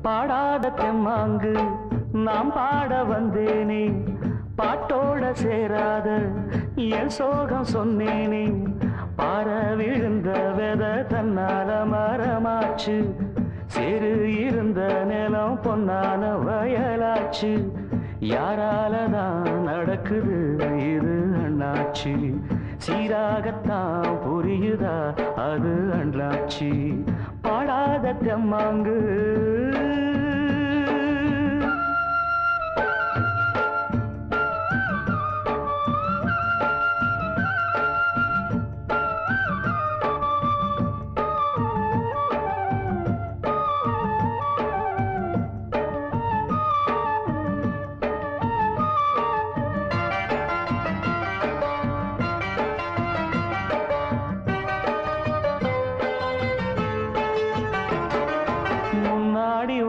பாடாத தெம்மாங்கு நாம் பாட வந்தேனே, பாட்டோட சேராத என் சோகம் சொன்னேனே. பார விழுந்த வெத தன்னால மரமாச்சு, சேரு இருந்த நிலம் பொன்னான வயலாச்சு. யாராலதான் நடக்குது இது அண்ணாச்சி, சீராகத்தான் புரியுதா அது அண்ணாச்சி. பாடாத தெம்மாங்கு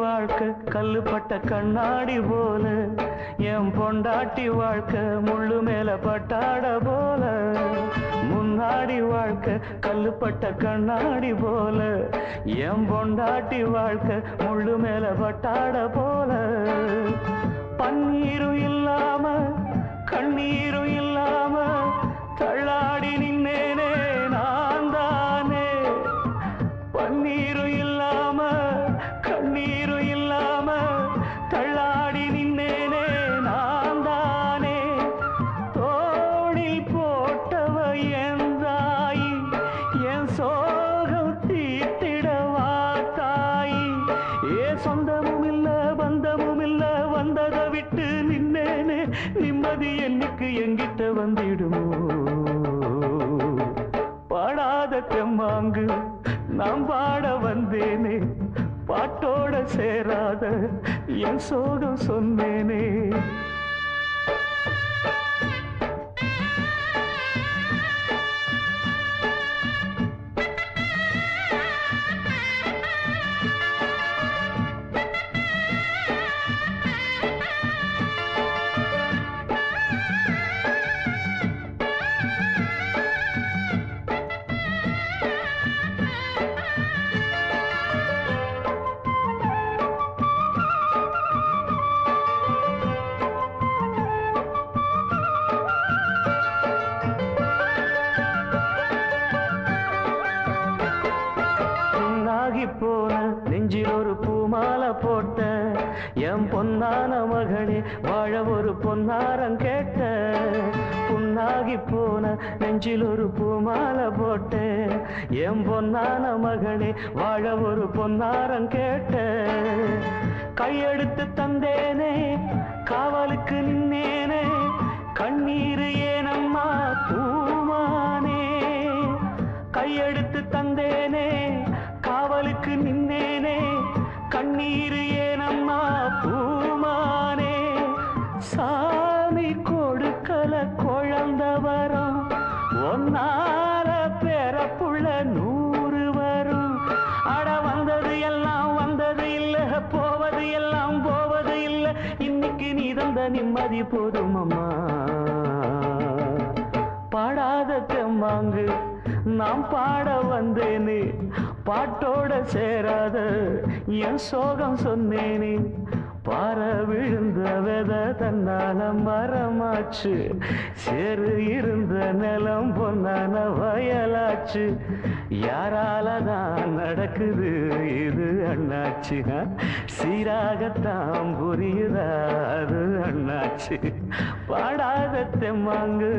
வாழ்க்கை கல்லுப்பட்ட கண்ணாடி போல, என் பொண்டாட்டி வாழ்க்கை முள்ளு மேல பட்டாட போல. முன்னாடி வாழ்க்கை கல்லுப்பட்ட கண்ணாடி போல, என் பொண்டாட்டி வாழ்க்கை முள்ளு மேல பட்டாட போல. பன்னீரும் இல்லாம கண்ணீரும் இல்லாம தள்ளாடி நின்னேனே நான் தானே. பன்னீரும் இல்லாம கண்ணீரும் இல்லாம தள்ளாடி நின்னேனே நான் தானே. தோளில் போட்டவ என் தாயி, என் சோகம் தீட்டிடவா தாயி. ஏ சொந்தமும் இல்ல பந்தமும் இல்ல, வந்ததை விட்டு நின்னேனே. நிம்மதி என்னைக்கு எங்கிட்ட வந்திடுமோ. பாடாத தெம்மாங்கு நாம் பாட வந்தேனே, பாட்டோட சேராத என் சோகம் சொன்னேனே. போன நெஞ்சில் ஒரு பூமாலை போட்ட என் பொன்னான மகனே, வாழ ஒரு பொன்னாரம் கேட்ட. புண்ணாகி போன நெஞ்சில் ஒரு பூமாலை போட்ட என் பொன்னான மகனே, வாழ ஒரு பொன்னாரம் கேட்ட. கையெடுத்து தந்தேனே காவலுக்கு நின்னேனே, கண்ணீர் ஏனம்மா பூமானே. கையெடுத்து தந்தேனே காவலுக்கு நின்னேனே, கண்ணீர் ஏனம்மா பூமானே. சாமி கொடுக்கல குழந்த வரும், ஒன்னால பிறப்புள்ள 100 வரும். அட வந்தது எல்லாம் வந்தது இல்ல, போவது எல்லாம் போவது இல்ல. இன்னைக்கு நீ தந்த நிம்மதி போதும் அம்மா. பாடாத தெம்மாங்கு நாம் பாட வந்தேனே, பாட்டோட சேராத என் சோகம் சொன்னேனே. பார விழுந்த வெத தன்னால மரமாச்சு, சேரு இருந்த நிலம் பொன்னான வயலாச்சு. யாராலதான் நடக்குது இது அண்ணாச்சி, சீராகத்தான் புரியுதா அது அண்ணாச்சி. பாடாத தெம்மாங்கு